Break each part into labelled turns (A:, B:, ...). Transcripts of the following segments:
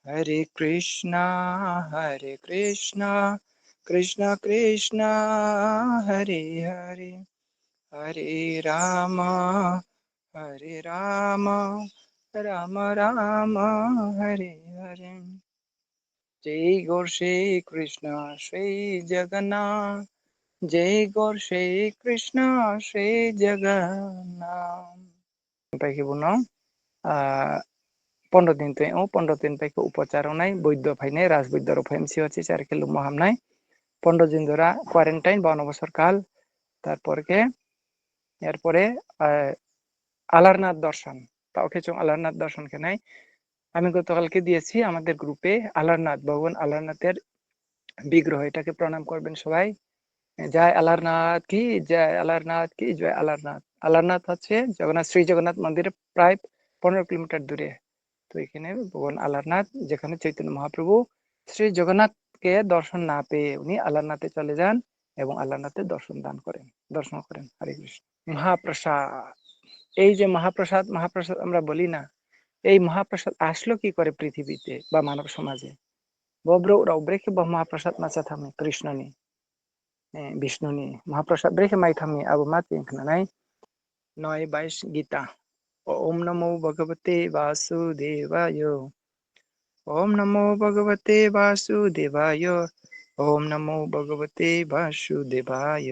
A: Hare Krishna, Krishna Krishna, Hare Hare, Hare Rama, Hare Rama, Rama Rama, Hare Hare. Jai Gaur Shri Krishna, Shri Jagannath. Jai Gaur Shri Krishna, Shri Jagannath. Paiki buno, 15 দিন তো 15 দিন পাইকে উপচারও নাই বৈদ্য phi নাই রাজবৈদ্যর ফাইমসি আছে 4 kilo মহাম নাই 15 দিন ধরা কোয়ারেন্টাইন 52 বছর কাল তারপরকে এরপরে আলারনাথ দর্শন তাও কিছু আলারনাথ দর্শনকে নাই আমি গতকালকে দিয়েছি আমাদের গ্রুপে আলারনাথ ভগবান আলারনাথের বিগ্রহ এটাকে প্রণাম করবেন সবাই জয় আলারনাথ কি জয় আলারনাথ কি জয় আলারনাথ আলারনাথ হচ্ছে জগন্নাথ শ্রী জগন্নাথ মন্দিরে প্রায় 15 কিলোমিটার দূরে তো এখানে ভগবান আলারনাথ যেখানে চৈতন্য মহাপ্রভু শ্রী জগন্নাথকে দর্শন না পেয়ে উনি আলারনাথে চলে যান এবং আলারনাথের দর্শন করেন হরে কৃষ্ণ মহাপ্রসাদ এই যে মহাপ্রসাদ মহাপ্রসাদ আমরা বলি না এই মহাপ্রসাদ আসলো কি করে পৃথিবীতে বা মানব সমাজে বব্র ব্রেকে মহাপ্রসাদ মাচা থামে কৃষ্ণ নি বিষ্ণু নি মহাপ্রসাদ ব্রেকে মাই থামে আবু মাতি নাই 9:22 গীতা ওম নমো ভগবতে বাসুদেবায় ओम नमो भगवते वासुदेवाय ओम नमो भगवते वासुदेवाय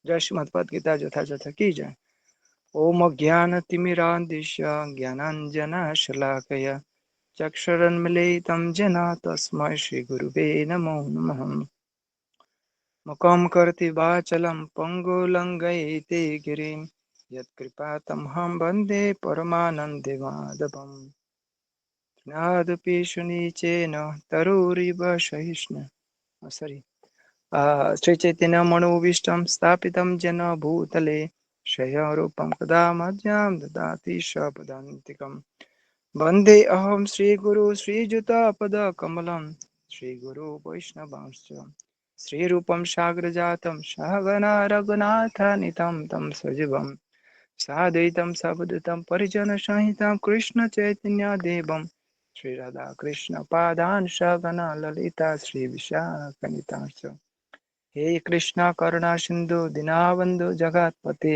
A: जय श्रीमद् भगवद गीता यथा की जय ओम ज्ञानतिमिरान्धस्य ज्ञानाञ्जनशलाकया चक्षुरुन्मीलितं येन तस्मै श्रीगुरुवे नमो नमः मुखं करोति वाचालं पङ्गुलङ्घयते गिरिं यत्कृपातमहं वन्दे परमानन्दमाधवम् नादपि सुनिचेन तरुरिव सहिष्णु sorry श्री चैतन्य मनोभीष्टं स्थापितं जन भूतले स्वयंरूपं कदा मध्यं ददाति स्वपदान्तिकं वन्दे अहं श्रीगुरु श्रीयुतपदकमलं श्रीगुरु वैष्णवांश्च श्रीरूपं साग्रजातं सहगना रघुनाथानितं तं सजीवं साद्वैतं सावधूतं परिजनसहितं कृष्णचैतन्यदेवं श्री राधा कृष्ण पादान् सगना ललिता श्री विशाखनितांश्च हे कृष्ण करुणा सिंधु दीनबन्धु जगत्पते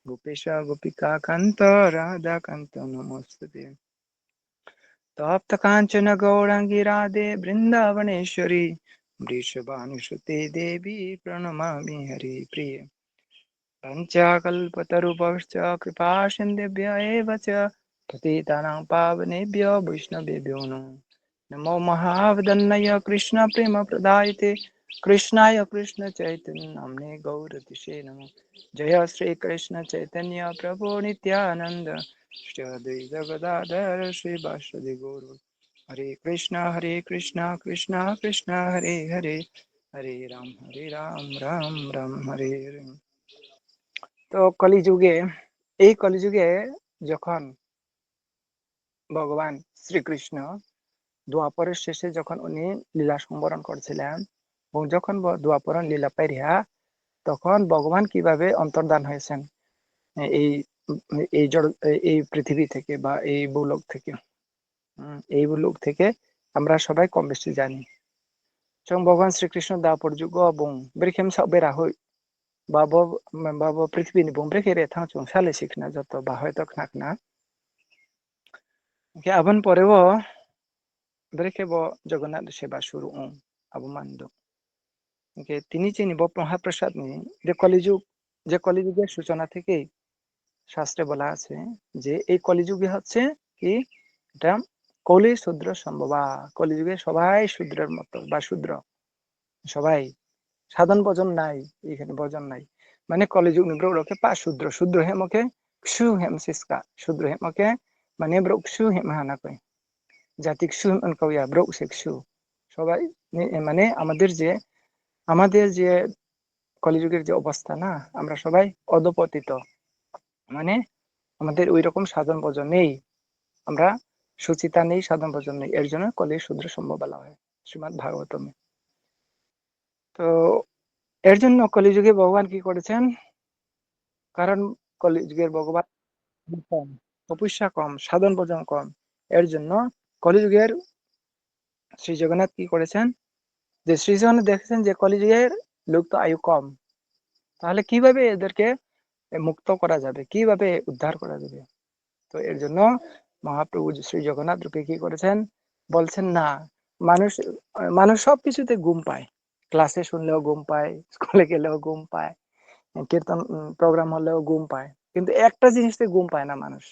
A: गोपेश गोपिका कान्त राधा कान्त नमोस्तुते तप्त कांचन गौरांगी राधे वृंदावनेश्वरी वृषभानुसुते देवी प्रणमामि हरिप्रिये पञ्चकल्पतरुभश्च कृपा सिन्धुभ्य एव च पतितानां पावनेभ्यो वैष्णवेभ्यो नमो महावदन्नय कृष्ण प्रेम प्रदायते कृष्णाय कृष्ण चैतन्य नाम्ने गौरतिशे नमो जय श्री कृष्ण चैतन्य प्रभु नित्यानंद श्री अद्वैत गदाधर श्रीवासुदेव गौर हरे कृष्ण कृष्ण कृष्ण हरे हरे हरे राम राम राम हरे हरे তো কলিযুগে এই কলিযুগে যখন ভগবান শ্রীকৃষ্ণ দ্বাপরের শেষে যখন উনি লীলা সংবরণ করছিলেন এবং যখন দ্বাপরণ লীলা পাইয়া তখন ভগবান কিভাবে অন্তর্ধান হয়েছেন এই এই জড় এই পৃথিবী থেকে বা এই ভূলোক থেকে এই ভূলোক থেকে আমরা সবাই কম বেশি জানি এবং ভগবান শ্রীকৃষ্ণ দ্বাপর যুগ এবং বেরখেম বেরা হই babo babo পৃথিবী ni bong breke re thang chung sale sikna joto ba hoyto khakna ke aban poreo breke bo Jagannath সেবা শুরু আবু মানদ ke তিনি চিনি bo মহাপ্রসাদ নি যে কলিযুগের সূচনা থেকে শাস্ত্রে বলা আছে যে এই কলিযুগে হচ্ছে কি এটা কলি শূদ্র সম্ভবা কলিযুগে সবাই শূদ্রের মতো বা শূদ্র সবাই সাধন ভজন নাই এখানে ভজন নাই মানে কলিযুগ নিব্র রকে পা শূদ্র শূদ্র হেমকে ক্ষু হেম সিসকা শূদ্র হেমকে মানে ব্র ক্ষু হেম হানা কই জাতি ক্ষু হেম কইয়া ব্র সে ক্ষু সবাই মানে আমাদের যে কলিযুগের যে অবস্থা না আমরা সবাই অধপতিত মানে আমাদের ওই রকম সাধন ভজন নেই আমরা সুচিতা নেই সাধন ভজন নেই এর জন্য কলি শূদ্র সম্ভব বলা হয় শ্রীমদ্ ভাগবতমে তো এর জন্য কলিযুগে ভগবান কি করেছেন কারণ কলিযুগের ভগবান কম তপস্যা কম সাধন ভজন কম এর জন্য কলিযুগের শ্রী জগন্নাথ কি করেছেন, যে শ্রী জগন্নাথ দেখেছেন যে কলিযুগের লোক তো আয়ু কম, তাহলে কিভাবে এদেরকে মুক্ত করা যাবে, কিভাবে উদ্ধার করা যাবে। তো এর জন্য মহাপ্রভু শ্রী জগন্নাথ রূপে কি করেছেন, বলছেন না, মানুষ মানুষ সবকিছুতে ঘুম পায়, ক্লাসে শুনলেও ঘুম পায়, স্কুলে গেলেও ঘুম পায়, কীর্তন প্রোগ্রাম হলেও ঘুম পায়, কিন্তু একটা জিনিসতে ঘুম পায় না মানুষ।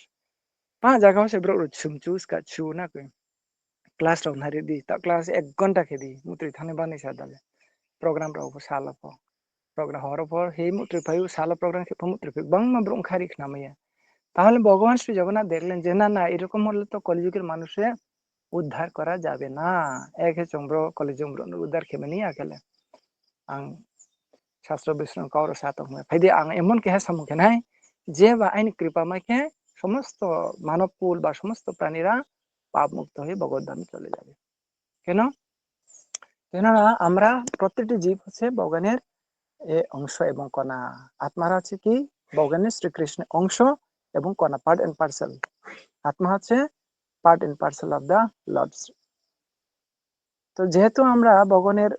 A: জায়গা সে sumcu ska chuna ke class ro nari di ta class 1 ঘন্টা খেদি মুত্রি থানে বানি সাদালে program ro po sala po program horo por he মুত্রি পাইউ sala program ke মুত্রি bang ma brong khari khnaমিয়া। তাহলে ভগবান শ্রী জগন্নাথ দেখলেন যে না না, এরকম হলে তো কলিযুগের মানুষে উদ্ধার করা যাবে না, একে চন্দ্র কলিযুগ উদ্ধার খেমে আকেলে আং শাস্ত্র বিষ্ণু কৌর সাতক ফাইদে আং এমন কেহে সম্মুখে নাই যে বা আইন কৃপা মাইকে সমস্ত মানবকুল বা সমস্ত প্রাণীরা পাপ মুক্ত হয়ে ভগবদ্ধামে চলে যাবে। কেন? কেননা আমরা প্রত্যেকটি জীব হচ্ছে ভগবানের অংশ এবং কণা। আত্মারা হচ্ছে কি ভগবানের শ্রীকৃষ্ণের অংশ এবং কণা, পার্ট এন্ড পার্সেল। আত্মা হচ্ছে part and parcel of the lord. তো যেহেতু আমরা ভগবানের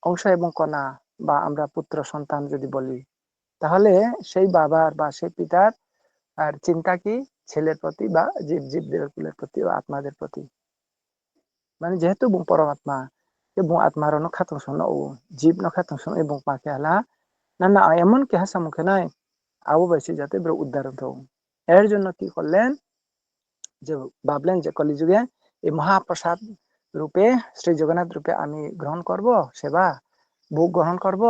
A: অংশ এবং কণা, বা আমরা পুত্র সন্তান যদি বলি, তাহলে সেই বাবার বা সেই পিতার আর চিন্তা কি ছেলের প্রতি বা জীবদের প্রতি বা আত্মাদের প্রতি। মানে যেহেতু পরমাত্মা এবং আত্মার খাতং শোনো জীব খাতং শোনো এবং পাকে আলা না না এমন কে হাসা মুখে নাই আবু বেশি যাতে উদ্ধারণ হও। এর জন্য কি করলেন, যে ভাবলেন যে কলিযুগে এই মহাপ্রসাদ রূপে শ্রী জগন্নাথ রূপে আমি গ্রহণ করব, সেবা ভোগ গ্রহণ করব,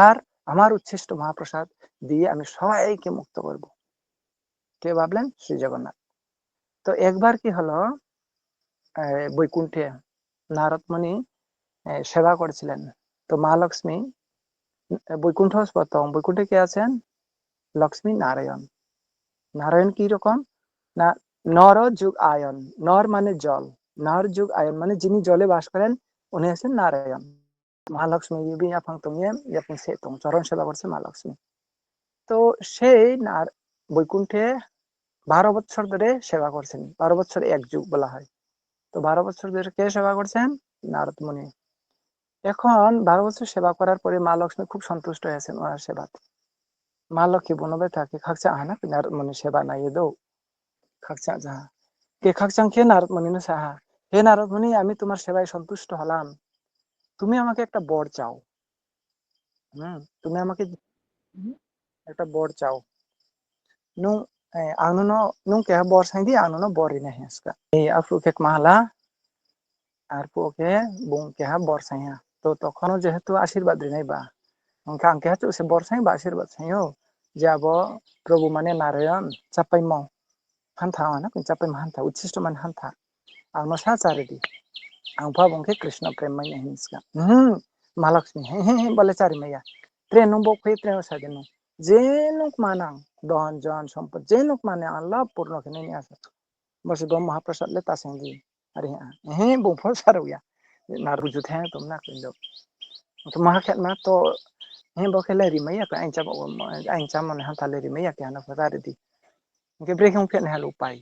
A: আর আমার উচ্ছিষ্ট মহাপ্রসাদ দিয়ে আমি সবাইকে মুক্ত করব। কে ভাবলেন? শ্রী জগন্নাথ। তো একবার কি হলো, বৈকুণ্ঠে নারদ মুনি সেবা করেছিলেন। তো মা লক্ষ্মী বৈকুণ্ঠ প্রথম, বৈকুণ্ঠে কে আছেন? লক্ষ্মী নারায়ণ। নারায়ণ কি রকম না, নর যুগ আয়ন, নর মানে জল, নর যুগ আয়ন মানে যিনি জলে বাস করেন উনি আছেন নারায়ণ। মহালক্ষ্মী চরণ সেবা করছে মা লক্ষ্মী। তো সেই বৈকুণ্ঠে 12 বছর ধরে সেবা করছেন, 12 বছর 1 যুগ বলা হয়। তো 12 বছর ধরে কে সেবা করছেন? নারদ মুনি। এখন 12 বছর সেবা করার পরে মা লক্ষ্মী খুব সন্তুষ্ট হয়েছেন ওনার সেবাতে। মা লক্ষ্মী বনবে থাকে খাকচা আনা নারদ মুনি সেবা নাই দো খাকচা যাহা কে খাকচাং খেয়ে নারদ মুনি না সাহা, হে নারদ মুনি আমি তোমার সেবায় সন্তুষ্ট হলাম, তুমি আমাকে একটা বর চাও। তুমি আমাকে একটা বর চাও। nung ang nung kaya bor sang di ang bori na heska afro kek mahala আর পোকে বুং কেহা বর্ষাইয়া। তো তখনও যেহেতু আশীর্বাদ নাই বা অঙ্কে আঙ্কে হাতে সে বর্ষাই বা আশীর্বাদ সাইও যাব প্রভু মানে নারায়ণ চাপাই মাও হান্থা না চাপাই হান্থা উচ্ছিষ্ট মানে হান্থা আর মশা চারিদি আংফা বংকে কৃষ্ণ প্রেম মাই হিংসকা মহালক্ষ্মী হে হে হে বলে চারি মাইয়া ট্রেন নম্বর ফে ট্রেন সাজেন যে লোক মানাং দন জন সম্পদ যে লোক মানে আল্লাহ পূর্ণ খেনে নিয়ে আসে বসে দম মহাপ্রসাদ লে তাসেঙ্গি আরে হ্যাঁ বংফল সারুয়া na rujuk he to na kindo to ma khet na to he bo khele ri mai ka ain cha mon han thale ri mai ka na fa di ke break hom khet na halu pai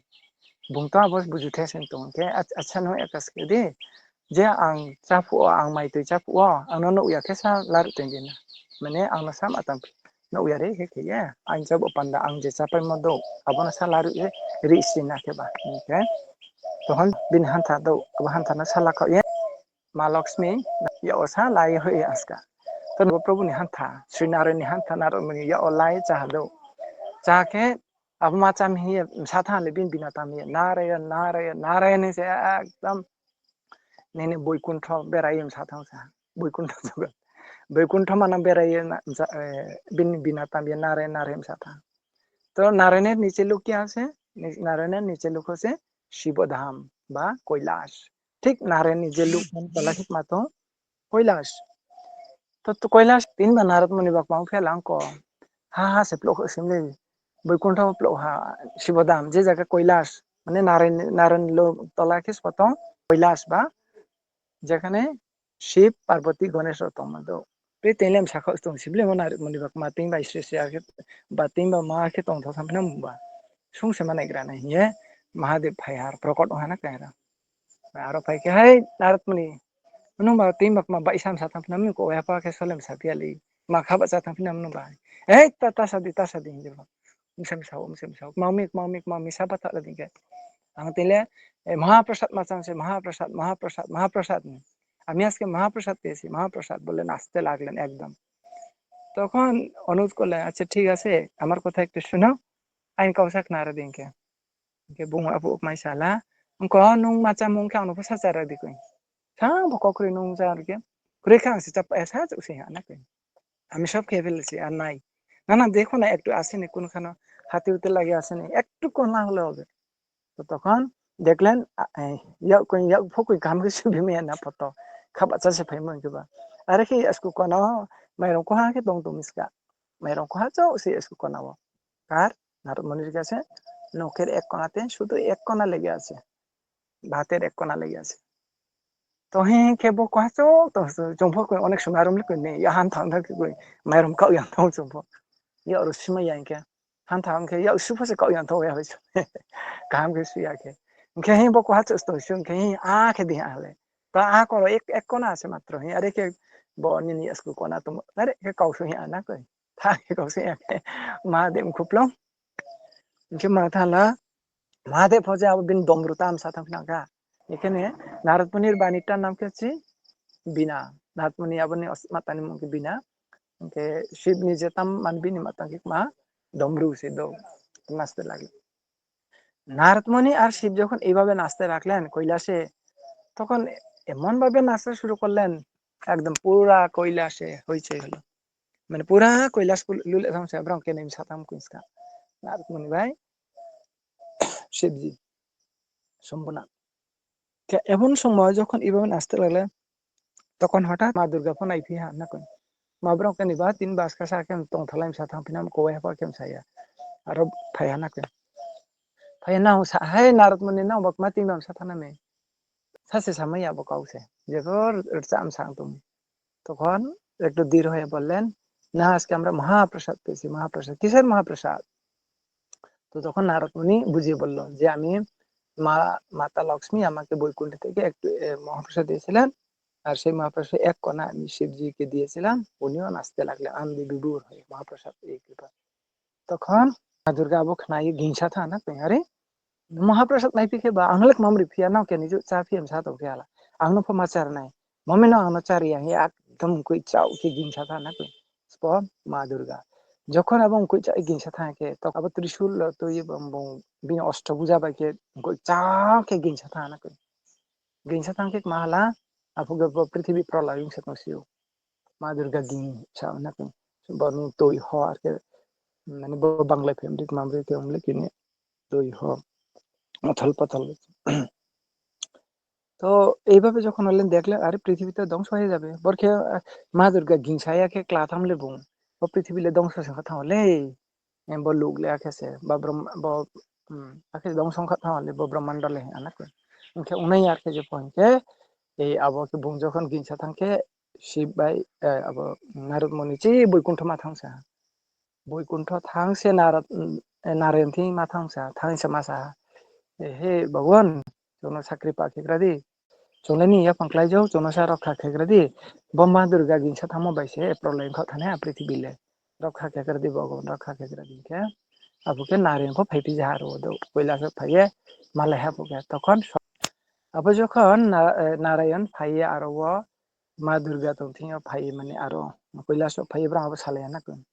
A: bung ta bos buju the sen to ke acha no ekas ke de je ang cha fu ang mai to cha fu ang no ya ke sa la ru ten na mane ang na sam atam no ya re ke ya ain cha bo panda ang je cha pai mo do abona sa la ru ri sin na ke ba ke to han bin han tha do han tha na sala ka ye মা লক্ষ্মী ইয়সা লাই হয়ে আসকা তো প্রভু নিহান্থা শ্রীনারায়ণ নিহান্থা নারমণি ইয় লাই চাহাদো চাকে अब माचा में ही साथा ले बिन बिना तामी नारायण नारायण नारायण से एकदम नेने বৈকুণ্ঠ বেরাইম সাথাও সা বৈকুণ্ঠ জগৎ বৈকুণ্ঠ মানে বেরাইয়ে বিন বিনা তামি নারায়ণ নারায়ণ সাথা। তো নারায়ণের নিচে লোক কি আছে? নারায়ণের নিচে লোক হচ্ছে শিবধাম বা কৈলাস। ঠিক নারায়ণ নিজে লোক বলা ঠিক মাতো কৈলাস। তো কৈলাস তিনবার নারদ মুনি বাকমাং ফেলাং ko ha ha se plok simle Vaikuntha প্লক হা শিবধাম যে জায়গা কৈলাস মানে নারায়ণ নারায়ণ লোক তলাকে প্রথম কৈলাস বা যেখানে শিব পার্বতী গণেশ তমদ पे तेलेम साखा स्तों सिबले मना मुनि बक मा तिंग बाई श्री से आके बा तिंग बा मा के तों थाम ना मुबा सुं से माने ग्रा नहीं ये महादेव भाई हार प्रकट होना कहरा aro pai ke hai narat muni nung ba tim bak ma ba isam sa tam nam ko ya pa ke solem sa piali ma kha ba sa tam nam nu ba ta sadi je ba misam sa maumi sa ba ta la ding ke ang tele মহাপ্রসাদ মাচাংছে মহাপ্রসাদ আমি আজকে মহাপ্রসাদ পেয়েছি মহাপ্রসাদ বলে নাচতে লাগলেন একদম তখন অনুরোধ করলেন আচ্ছা ঠিক আছে আমার কথা একটু শোনো আইন kausak nara dingke ke bunga abu mai sala ko nung macha mung ka no sa chara di ko sa boko kri nung jar ke kri khang si chap esa chu se na ke আমি সব খেয়ে ফেলেছি আর নাই না না দেখো না একটু আসেনি কোনখানে হাতে উতে লাগে আসেনি একটু কোনা হলে হবে তো তখন দেখলেন ইয়াক ফকুই গাম কিছু ভিমে না ফটো খাবা চাষে ফাইমন কিবা আরে কি আজকু কোনা মাইরং কোহা কে দং তুমিসকা মাইরং কোহা চাও সে আজকু কোনাও আর নারদ মনির কাছে নখের এক কোনাতে শুধু এক কোনা লেগে আছে ভাতের এক কোনা লেগে আছে তো হে কেবো কোহাচো তো জম্ফো অনেক সময় আরম লিখে নে ইয়া হান থাং থাকি কই মাইরম কাউ ইয়াং থাও জম্ফো ইয়া অর সিমা ইয়াংকে হান থাং কে ইয়া সুফাসে কাউ ইয়াং থাও ইয়া হইছো গাম কে সুয়াকে কে হে বো কোহাচো তো শুন কে আ কে দি আলে তা আ করো এক কোনা আছে মাত্র হে আরে কে বো নিনি আসকু কোনা তো আরে কে কাউ সু ইয়া না কই থা কে কাউ সু ইয়া মা দেম খুপলম কে মা থালা মহাদেব হজে আবার বিন দমরুতাম সাথাম নাগা এখানে নারদমুনির বাণীটার নাম কি হচ্ছে বিনা নারদমুনি আবার মাতানি মুখে বিনা के शिव নিজে তাম মানবি নি মাতা কি মা ডমরু সে দো নাচতে লাগলো নারদমুনি আর শিব যখন এইভাবে নাচতে রাখলেন কৈলাসে তখন এমন ভাবে নাচতে শুরু করলেন একদম পুরা কৈলাসে হইচই হলো মানে পুরা কৈলাস লুলে থামছে ব্রং কে নেম সাতাম কুইসকা নারদমুনি ভাই শিবজি শম্ভুনাথ এমন সময় যখন এইভাবে নাচতে লাগলেন তখন হঠাৎ মা দুর্গা ফোন আইফি হা না কই মা ব্রং কে নিবা তিন বাস ka sa kem tong thalai sa thang pinam ko ya pa kem saya aro phaya na ke phaya na sa hai narad muni na bak ma ting nam sa thana me sa se samay ya bakaw se je gor cham sang tum তখন একটু দৃঢ় হয়ে বললেন না আজকে আমরা মহাপ্রসাদ পেয়েছি মহাপ্রসাদ কিসের মহাপ্রসাদ তো তখন নারদ মুনি বুঝিয়ে বলল যে আমি মা মাতা লক্ষ্মী আমাকে বৈকুণ্ঠ থেকে একটু মহাপ্রসাদ দিয়েছিলেন আর সেই মহাপ্রসাদ এক কণা আমি শিবজিকে দিয়েছিলাম উনিও নাচতে লাগলেন আনন্দি বিভোর হয়ে মহাপ্রসাদ এই কৃপা তখন মা দুর্গা আবু খানাই হিংসা থা না আরে মহাপ্রসাদ নাই পিকে বা আংলেক মামরি ফিয়া নাও কেন যে চা ফিয়াম সা তো কেলা আংনো ফমাচার নাই মমে না আংনো চারি আং একদম কই চাও কি হিংসা থা না কই স্পম মা দুর্গা যখন এবং কই চাই হিংসা থাকে তখন আবার ত্রিশূল তো বিন অষ্টভুজা বাইকে কই চা কে হিংসা থা না কই হিংসা থাকে মালা আপু পৃথিবী প্রলয় হিংসা নসিও মা দুর্গা হিংসা না কই বনু তৈ হ আর কে মানে বাংলা ফেমরি মামরি কে আমলে কিনে তৈ হ মথল পথল তো এইভাবে যখন হলেন দেখলেন আরে পৃথিবীতে ধ্বংস হয়ে যাবে বরখে মা দুর্গা হিংসায়াকে ক্লাথামলে বুং ও পৃথিবীলে ধ্বংস কথা হলে বলুগলে আকেছে বা আকে ধ্বংস কথা হলে ব্রহ্মান্ডলে আনাকে ওকে উনাই আর কে যে পয়েন্টে এই আবকে বুং যখন হিংসা থাকে শিব বাই আব নারদ মনি চি বৈকুণ্ঠ মা থাংসা বৈকুণ্ঠ থাংসে নারদ নারায়ণ থি মা থাংসা থাংসা মাসা हे भगवान जोनो साख्रि पाखेग्रादि जोंलायनि या पंख्लाय जाऊ जोनो सा रखा खेग्रादि बम्मा दुर्गा गिंसा थामो बाइसे प्रलय ख थाने पृथ्वीले रखा खेग्रादि भगवान रखा खेग्रादि के आबुके नारें को फाइपि जाहारो दो कोइला से फाइए मालाय हा बुके तखन अब जखन नारायण फाइए आरो वो मा दुर्गा तंथिया फाइए माने आरो कोइला से फाइए ब्रा अब सालाया ना कोन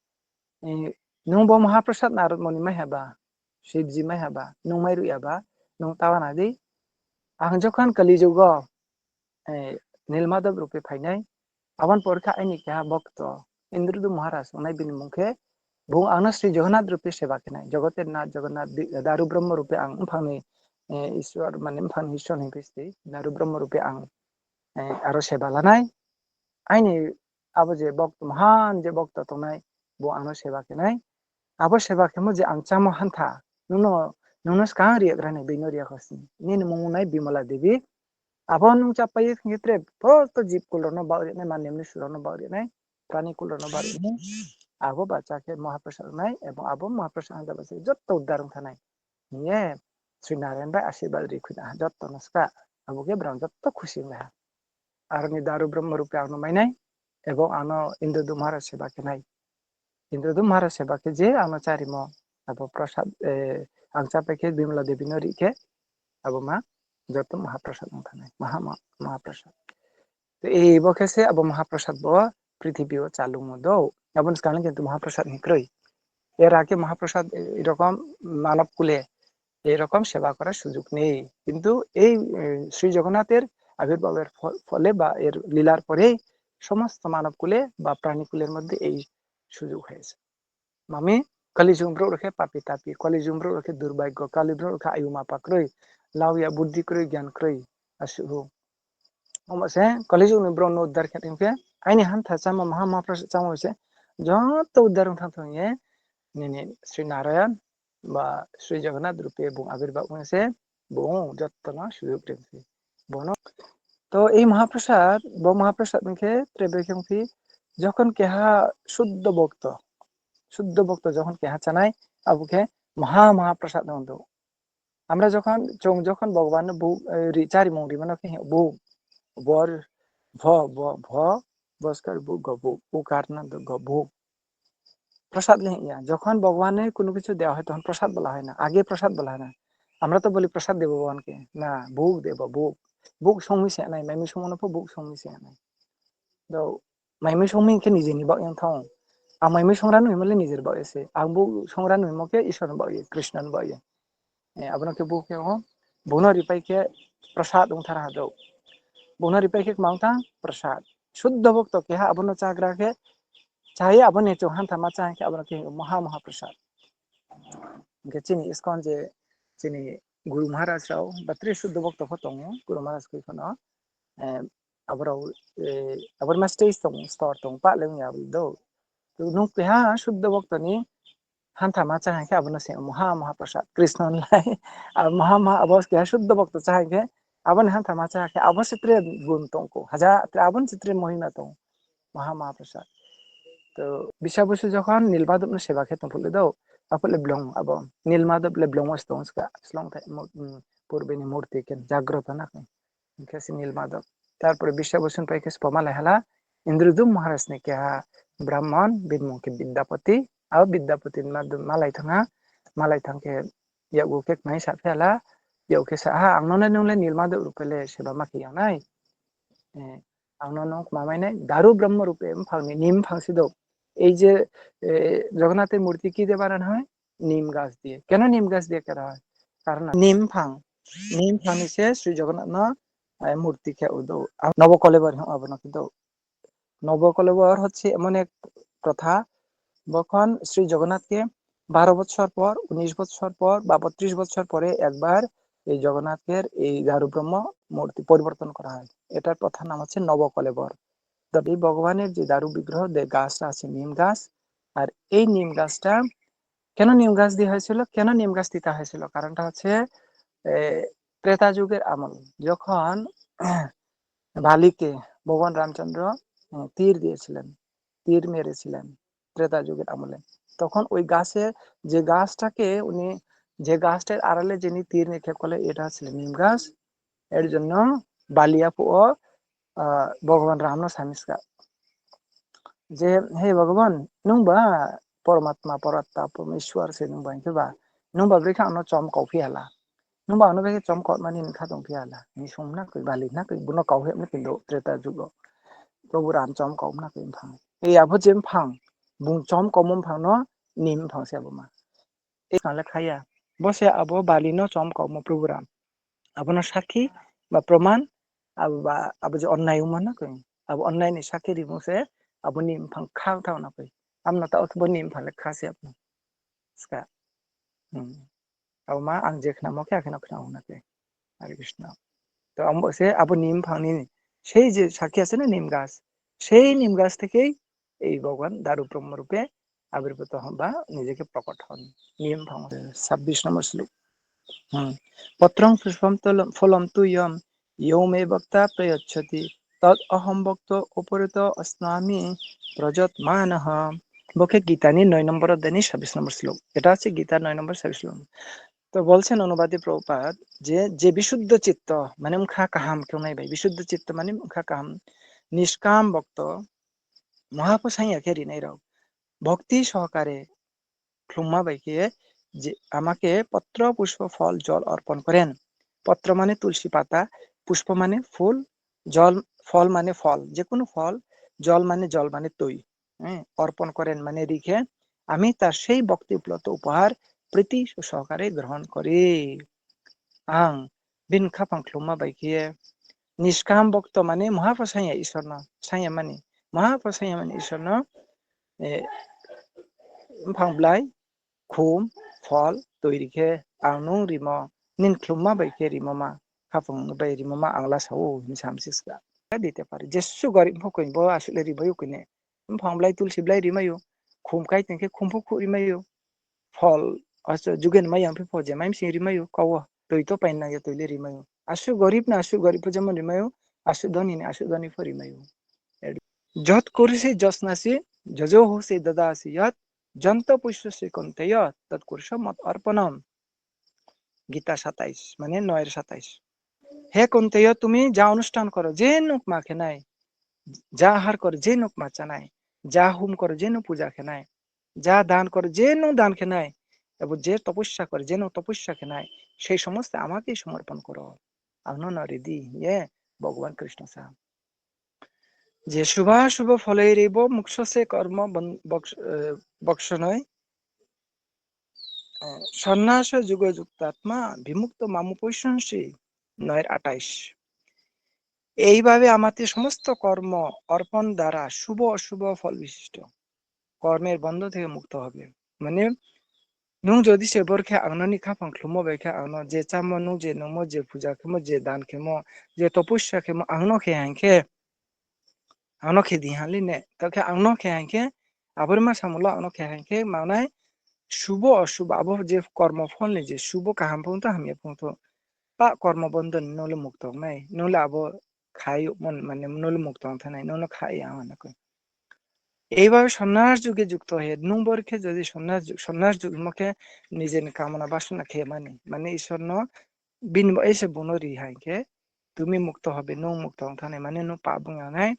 A: नों बो महाप्रसाद नारद मनि मा हेबा शिवजी मा हेबा नों माइ रुयाबा नों तावाना दि आं जखन कलि जुग नीलमाधव रूपे फाइनाय आवन परीक्षा आइनि क्या भक्त इंद्रदु महाराज उनाय बिनि मुखे बुं आंनो श्री जगन्नाथ रूपे सेवा केनाय जगतेर नाथ जगन्नाथ दारु ब्रह्म रूपे आं फांनि ईश्वर माने फांनि ईश्वर हिंपिस्ति दारु ब्रह्म रूपे आं आरो सेवा लानाय आइनि आबो जे भक्त महान जे भक्त तंनाय बो आंनो सेवा केनाय आबो सेवा केमो जे आं चामो हान्था नुनो नुनो स्का रिया ग्राने बेनो रिया खसनि नीन मुंनाय बिमला देवी abon nung capai ngitre to jeep kulorno bauri ne manemni surono bauri ne prani kulorno bauri ne abo baca ke mahaprasad nai ebong abo mahaprasad basi jotto udarung thanai niye Sri Narayan bai asyibad rikhuda jotto naska ᱟᱵᱚᱜᱮ ᱵᱨᱟᱢ ᱡᱚᱛᱚ ᱠᱷᱩᱥᱤ ᱢᱮᱦᱟ ᱟᱨ ᱩᱱᱤ ᱫᱟᱨᱩ ᱵᱨᱚᱦᱢᱚ ᱨᱩᱯᱮ ᱟᱱᱩᱢᱟᱭᱱᱟᱭ ᱮᱵᱚᱝ ᱟᱱᱚ ᱤᱱᱫᱨᱚ ᱫᱩᱢᱦᱟᱨᱟ ᱥᱮᱵᱟ ᱠᱮᱱᱟᱭ ᱤᱱᱫᱨᱚ ᱫᱩᱢᱦᱟᱨᱟ ᱥᱮᱵᱟ ke je ano charimo abo prasad angcha peke bimla devi no ri ke abo ma joto mahaprasad thane mahaprasad তো এই বকেসে আবো মহাপ্রসাদ ব পৃথিবী ও চালু মদো এবং স্কালে কিন্তু মহাপ্রসাদ নিক্রই এর আগে মহাপ্রসাদ এরকম মানব কুলে এরকম সেবা করার সুযোগ নেই কিন্তু এই শ্রী জগন্নাথের আবির্ভাবের ফলে বা এর লীলার পরেই সমস্ত মানব কুলে বা প্রাণী কুলের মধ্যে এই সুযোগ হয়েছে মামি কলিযুগ রখে পাপি তাপি কলিযুগ রখে দুর্ভাগ্য কলিযুগ রখে আয়ু মাপাক্রই লাউয়া বুদ্ধি ক্রই জ্ঞান ক্রই আসুহু অবশ্যই কলিযুগ ব্রহ্ম উদ্ধার ক্ষেত্রে আইনি হান্থা চামা মহাপ্রসাদ চামা হয়েছে যত উদ্ধার থাকতে নিনি শ্রী নারায়ণ বা শ্রী জগন্নাথ রূপে এবং আবির্ভাব হয়েছে বহু যত্ন সুযোগ রেখেছে বন তো এই মহাপ্রসাদ মহাপ্রসাদ ক্ষেত্রে বেশি যখন কেহা শুদ্ধ ভক্ত যখন কেহা চানাই আবুকে মহাপ্রসাদ হতো আমরা যখন ভগবান চারি মৌরি মানে বউ বর ভ বস্কর বু গবু উকার না গবু প্রসাদ লিয়া যখন ভগবানের কোনো কিছু দেওয়া হয় তখন প্রসাদ বলা হয় না আগে প্রসাদ বলা হয় না আমরা তো বলি প্রসাদ দেব ভগবানকে না ভোগ দেব ভোগ সংমিশে নাই মাইমি সমন ভোগ সংমিশে নাই তো মাইমি সমীকে নিজে নিবা থং আর মাইমি সংরা নুইমলে নিজের বয়সে আর ভোগ সংরা নুইমকে ঈশ্বর বয় কৃষ্ণন বয় আপনাকে বুকে বুনো রিপাইকে প্রসাদ উঠারা হাদো বুনো রিপাইকে মাউতা প্রসাদ শুদ্ধ ভক্ত কে আবনো চাগ্রাকে চাই আবনে চৌহান থামা চাই আপনাকে মহাপ্রসাদ চিনি ইসকন যে চিনি গুরু মহারাজ রাও বাত্রি শুদ্ধ ভক্ত ফতং গুরু মহারাজ কইখনো আবরাও আবার মাস্টেজ তং স্তর তং পা লেং ইয়াবদো তো নুক পেহা শুদ্ধ ভক্তনি হান্থা মা চাই আবনো সে মহাপ্রসাদ কৃষ্ণ লাই আর অবস কে শুদ্ধ ভক্ত চাই কে আবন হান্থা মা চাই আবন চিত্রে গুণ তংকো হাজা আবন চিত্রে মহিমা তং মহাপ্রসাদ তো বিশ্বাবসু যখন নীলমাধব সেবা ক্ষেত্র ফুলে দাও আপলে ব্লং আবো নীলমাধব লে ব্লং অস্তং স্লং পূর্বেনি মূর্তি কেন জাগ্রত না কেসি নীলমাধব তারপরে বিশ্বাবসুন পাইকে পমালে হেলা ইন্দ্রদুম মহারাজ নে কেহা ব্রাহ্মণ বিদমুখী বিদ্যাপতি আর বিদ্যাপতি মালাই থাংকে ইয়াগু কেক নাই সাফেলা ইয়াউকে সাহা আংননে নুলে নীলমাধব রূপেলে সেবা মাকি নাই আংননক মামাইনে দারু ব্রহ্ম রূপে ফাংনি নিম ফাংসিদো এই যে জগন্নাথের মূর্তি কি দিয়ে বানানো হয় নিম গাছ দিয়ে কেন নিম গাছ দিয়ে করা হয় কারণ নিম ফাং সে শ্রী জগন্নাথ মূর্তি কে উদো নবকলেবর আপনাকে দো নবকলেবর হচ্ছে এমন এক প্রথা যখন শ্রী জগন্নাথকে 12 বছর পর 19 বছর পর বা 32 বছর পরে একবার এই জগন্নাথের এই দারু ব্রহ্ম মূর্তি পরিবর্তন করা হয় এটার প্রথা নাম হচ্ছে নবকলেবর তবে ভগবানের যে দারু বিগ্রহ গাছটা আছে নিম গাছ আর এই নিম গাছটা কেন নিম গাছ দিয়ে হয়েছিল কেন নিম গাছ দিতে হয়েছিল কারণটা হচ্ছে ত্রেতা যুগের আমল যখন বালিকে ভগবান রামচন্দ্র তীর দিয়েছিলেন তীর মেরেছিলেন ত্রেতা যুগের আমলে তখন ওই গাছের যে গাছটাকে উনি যে গাছটার আড়ালে যিনি তীর নিক্ষেপ করলেন এটা ছিল নিম গাছ এর জন্য বালিয়াপু ও ভগবান রাম সামিসকা যে হে ভগবান নুংবা পরমাত্মা পরাত্মা পরমেশ্বর সে নুংবা ইনকেবা নুংবা ব্রেখা আনো চম কফি হালা নুংবা আনো বেকে চম কট মানি নিখা দंफि হালা নি সমনা কই বালি না কই বুনো কাউ হেবনে কিndo ত্রেতা যুগ প্রভু রাম চম কম না কই ফাং এই আবো যেম ফাং বুং চম কমম ফাং ন নিম ফাং সে আবমা এই কালে খায়া বসে আবো বালি ন চম কম প্রভু রাম আবনো সাক্ষী বা প্রমাণ আবো যে অন্যায় উমান না কই আবো অন্যায় নি সাক্ষী দিবসে আবো নিম ফাং খাং থাও না কই আমনা তা অথবো নিম ফালে খাসে আপনি ska আবো মা আং যে খনা মকে আখনা খনা উনাকে হরে কৃষ্ণ তো সে আবো নিম ফাংনি সেই যে সাক্ষী আছে না নিম গাছ সেই নিম গাছ থেকেই এই ভগবান দারু ব্রহ্ম রূপে আবির্ভূত হন বা নিজেকে প্রকট হন নিম ফাং 26 নম্বর শ্লোক পত্রং পুষ্পম ফলম তুয়ম ইয়ো মে বক্তা প্রয়চ্ছতি তদ অহম ভক্ত উপরিত অস্নামি প্রযৎমানঃ বকে গীতা নি 9 নম্বর অধ্যায় 26 নম্বর শ্লোক এটা হচ্ছে গীতার 9 নম্বর 26 শ্লোক তো বলছেন অনুবাদী প্রভুপাদ যে যে বিশুদ্ধ চিত্ত মানে মুখা কাহাম কেউ নাই ভাই, বিশুদ্ধ চিত্ত মানে মুখা কাহাম নিষ্কাম ভক্ত মহাপ্রসাইয়াকে ঋণাই রাও ভক্তি সহকারে ক্ষুম্মা বাইকে যে আমাকে পত্র পুষ্প ফল জল অর্পণ করেন। পত্র মানে তুলসী পাতা, পুষ্প মানে ফুল, জল ফল মানে ফল, যে কোনো ফল, জল মানে তৈ, হ্যাঁ, অর্পণ করেন মানে রেখে আমি তার সেই ভক্তিপ্লত উপহার প্রীতি সহকারে গ্রহণ করি। আং বিন খাপাং খ্লুমা বাইকে নিষ্কাম ভক্ত মানে মহাপ্রসাইয়া ঈশ্বর সাইয়া মানে মহাপ্রসাইয়া মানে ঈশ্বর ফাংব্লাই খুম ফল তৈরিকে আংনুং রিমো নিন খ্লুমা বাইকে রিমোমা খাফং বাই রিমোমা আংলা সাও সামসিসকা দিতে পারে যেসু গরিব ফকইবো আসলে রিবায়ু কিনে ফাংব্লাই তুলসী ব্লাই রিমায়ু খুমকাই তেंखे খুমফু খু রিমায়ু ফল আচ্ছা जुगेन माय आंफे फजे माय सिं रिमायु काव तै तो पाइन ना तैले रिमायु आसु गरीब ना आसु गरीब फजे मन रिमायु आसु धनी ने आसु धनी फो रिमायु जत कुरुसे जसनासी जजो हो से ददासी यत जंत पुष्य से कन्तेय तत्कुरुष मत अर्पणम। গীতা 27 মানে 9-27। হে কন্তেয় তুমি যা অনুষ্ঠান করো যে নুক মাখে নাই, যা আহার করো যে নুক মাচা নাই, যা হুম করো যে নু পূজা খে নাই, যা দান করো যে নু দান খে নাই, এবং যে তপস্যা করে যে নু তপস্যা খে নাই, সেই সমস্ত আমাকেই সমর্পণ করো। আনো নরিদি ইয়ে ভগবান কৃষ্ণ সাহা যে শুভাশুভ ফলৈরেব মুক্ষসে কর্ম বক্ষ নয় সন্ন্যাস যুগযুক্তাত্মা বিমুক্ত মামুপৈশংসী 9-28। এইভাবে আমাদের সমস্ত কর্ম অর্পণ দ্বারা শুভ অশুভ ফল বিশিষ্ট কর্মের বন্ধ থেকে মুক্ত হবে। মানে নুং যদি সে বরখে আংননি খাফাং খ্লুমো বেখে আংনো যে চামো নুং যে নমো যে পূজা খেমো যে দান খেমো যে তপস্যা খেমো আংনো খে হাংখে आंनो खे दिहाली ने तके आंनो खे हांखे आबरमा सामुला आंनो खे हांखे मानाय शुभ अशुभ आबो जे कर्म फल ने जे शुभ काहाम फंतो हामिया फंतो पा कर्म बंधन नले मुक्त नाय नले आबो खाय मन माने नले मुक्त थानाय नले खाय आमानको এইভাবে সন্ন্যাস যুগে যুক্ত হয়ে নুম্বরকে যদি সন্ন্যাস যুগ মুখে নিজের কামনা বাসনা খেয়ে মানে ঈশ্বর বিন এসে বনরি হাইকে তুমি মুক্ত হবে নৌ মুক্ত থানে মানে নু পাবো নাই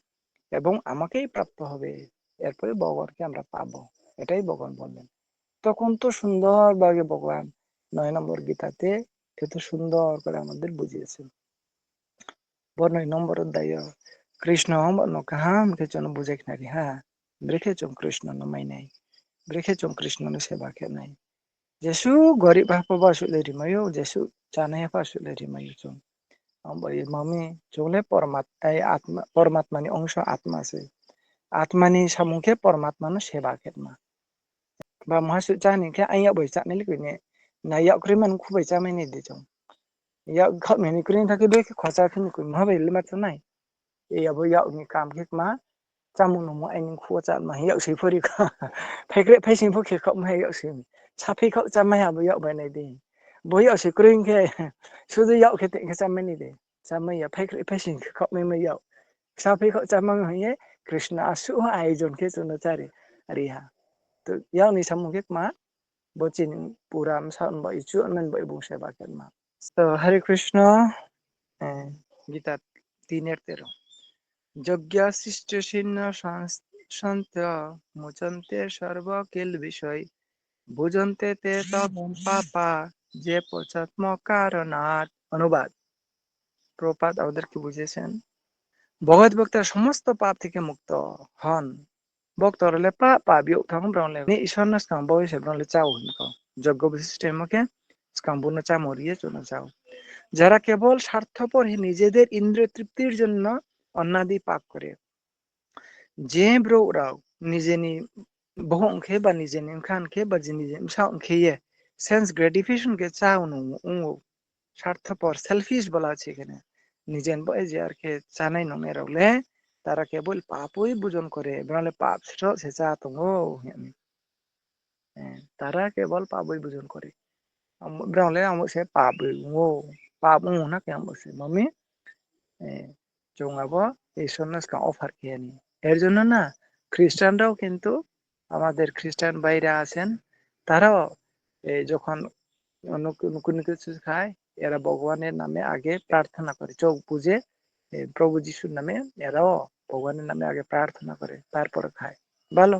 A: এবং আমাকেই প্রাপ্ত হবে, এরপরে ভগবানকে আমরা পাবো, এটাই ভগবান বললেন। তখন তো সুন্দরভাবে ভগবান 9 নম্বর গীতাতে এত সুন্দর করে আমাদের বুঝিয়েছেন। 9 নম্বর অধ্যায় কৃষ্ণ কাহাম কেচন বুঝে নারী হ্যাঁ ব্রেখেচম কৃষ্ণ নমাই নাই ব্রেখেচম কৃষ্ণ সেবা খে নাই যেসু গরিব হাফবা সুলে রিমায়ু যেসু জানে হাফা সুলে রিমায়ু চম মামি চলে পরমাত্মানি অংশ আত্মা আছে आत्मानि सामुखे परमात्मा सेवा खेमा बा महासु जानि के आइया बै जानि लुगैने ना या क्रिमान खुबै जामाइनि दिजों या खमेनि क्रिन थाके बे खसा खिनि कुइ मा बै लिमा तनाय ए अब या नि काम के मा जामु नमो आइनि खुवा जा मा या सै फरि का फाइग्रे फाइसिं फखे खप मा या सै साफै खप जामाइ अब या बै नै दि बय या सै क्रिन के सुदु या के ते जामाइनि दे जामाइ या फाइग्रे फाइसिं खप मै या साफै खप जामाइ हये कृष्ण आसु आयोजन के चुनचारी रिहा तो याव नि सामु के मा बचिन पूरा सान बाई चु अनन बाई बुंसे बाकेन मा तो हरे कृष्ण गीता 3:13 যজ্ঞ সৃষ্ট শীর্ণ সন্ত মুচন্তে সর্ব কিল বিষয় বুঝন্তে তে তম পাপা যে পচাত্ম কারণাত। অনুবাদ প্রপাত আমাদেরকে বুঝিয়েছেন ভগবত ভক্তরা সমস্ত পাপ থেকে মুক্ত হন। ভক্তরলে পাপ বিয়োগ থাকুন ব্রহ্মলে নি ঈশ্বরনা স্কাম বয়সে ব্রহ্মলে চাও হনকো যজ্ঞ বিশিষ্টের মুখে স্কাম্বুর্ণ চা মরিয়ে চলে যাও। যারা কেবল স্বার্থপর নিজেদের ইন্দ্রিয় তৃপ্তির জন্য অন্নাদি পাপ করে যে ব্রোরাও নিজেনি বহুংখে বা নিজেনি খানখে বা নিজে সাংখে সেন্স গ্রেটিফিকেশন কে চাও নো স্বার্থপর সেলফিশ বলা আছে এখানে নিজেন বয় যে আর কে চানাই নমে রাউলে তারা কেবল পাপই বুজন করে ব্রহ্মলে পাপ সে চা তো তারা কেবল পাপই বুজন করে ব্রহ্মলে আমসে পাপ পাপ না কে আমসে মমি জঙ্গাবো ঈশ্বরনাস কা অফার খেয়ে নি এর জন্য না খ্রিস্টানরাও কিন্তু আমাদের খ্রিস্টান ভাইরা আছেন তারাও যখন অন্য কোনো কিছু খায়, এরা ভগবানের নামে আগে প্রার্থনা করে, চোখ বুজে প্রভু যিশুর নামে এরাও ভগবানের নামে আগে প্রার্থনা করে তারপরে খায়। ভালো,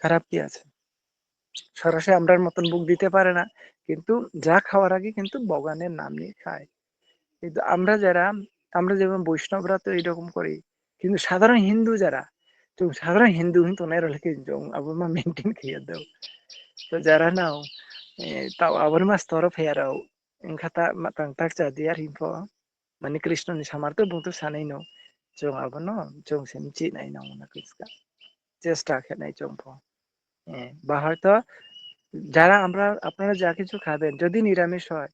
A: খারাপ কি আছে? সরাসরি আমরার মতন বুক দিতে পারে না, কিন্তু যা খাওয়ার আগে কিন্তু ভগবানের নাম নিয়ে খায়। কিন্তু আমরা যেমন বৈষ্ণবরা তো এরকম করি, কিন্তু সাধারণ হিন্দু যারা, তো সাধারণ হিন্দু কিন্তু onaira lagi jong abo ma maintain kaya daw. So jara now tao abon mas toro fayaraw ang kata matang taksa diar himpo mani Krishna ni samarto buntu sanay no jong abo no jong semchi nai no na kiska চেষ্টা খেলাই champ. বা হয়তো যারা আপনারা যা কিছু খাবেন যদি নিরামিষ হয়,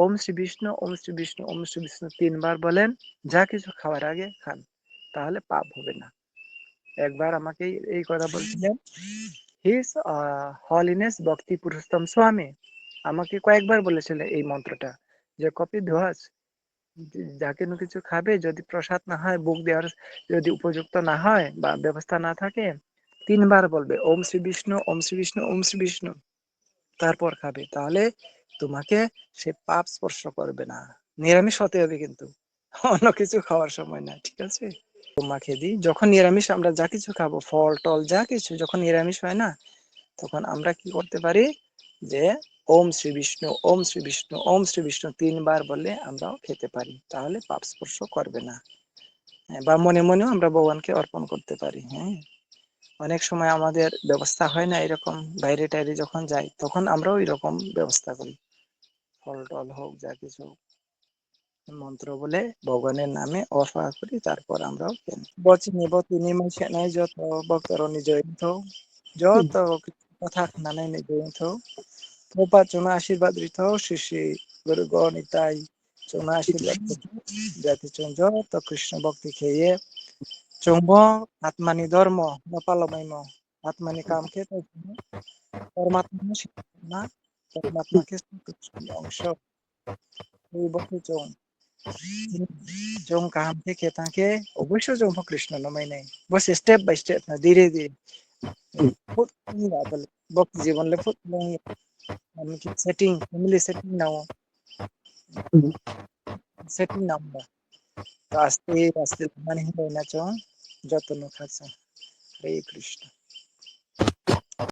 A: ওম শ্রী বিষ্ণু ওম শ্রী বিষ্ণু ওম শ্রী বিষ্ণু 3 বার বলেন, যা কিছু খাওয়ার আগে খান, তাহলে পাপ হবে না। একবার আমাকে এই কথা বলছিলেন হিজ হলিনেস ভক্তি পুরুষোত্তম স্বামী, আমাকে কয়েকবার বলেছিলেন এই মন্ত্রটা, যে কপি ধোয়াস যা কোনো কিছু খাবে যদি প্রসাদ না হয়, বুক দেওয়ার যদি উপযুক্ত না হয় বা ব্যবস্থা না থাকে, 3 বার বলবে ওম শ্রী বিষ্ণু ওম শ্রী বিষ্ণু ওম শ্রী বিষ্ণু, তারপর খাবে, তাহলে তোমাকে সে পাপ স্পর্শ করবে না। নিরামিষ হতে হবে কিন্তু, অন্য কিছু খাওয়ার সময় না, ঠিক আছে? মাখিয়ে দিই, যখন নিরামিষ আমরা যা কিছু খাবো, ফল টল যা কিছু যখন নিরামিষ হয় না, তখন আমরা কি করতে পারি, যে ওম শ্রী বিষ্ণু ওম শ্রী বিষ্ণু ওম শ্রী বিষ্ণু 3 বার বললে আমরাও খেতে পারি, তাহলে পাপ স্পর্শ করবে না। বা মনে মনেও আমরা ভগবানকে অর্পণ করতে পারি। হ্যাঁ, অনেক সময় আমাদের ব্যবস্থা হয় না এরকম, বাইরে টাইরে যখন যাই তখন আমরাও এরকম ব্যবস্থা করি, ফল টল হোক যা কিছু মন্ত্র বলে ভগবানের নামে অর্পণ করি, তারপর আমরাও খেলি। বচিনি বতিনি মাইসেনাই যত বকরনি জয়ন্ত যত কথা খানানাই জয়ন্ত প্রপা চোনা আশীর্বাদ রিথ শ্রী শ্রী গুরু গণিতাই চোনা আশীর্বাদ জাতি চং যত কৃষ্ণ ভক্তি খেয়ে চৌব আত্মানি ধর্ম নপালমাইম আত্মানি কাম কে পরমাত্মা পরমাত্মাকে অংশ এই বস্তু চং কাম থেকে তাকে অবশ্যই চৌব কৃষ্ণ নমাই নাই, বস স্টেপ বাই স্টেপ না ধীরে ধীরে ফুট বলে ভক্তি জীবন লে ফুট আমি কি সেটিং ফ্যামিলি সেটিং নাও সেটিং নাও তো আস্তে আস্তে মানে হলো না চং যত্ন খাচ্ছ। হরে কৃষ্ণ।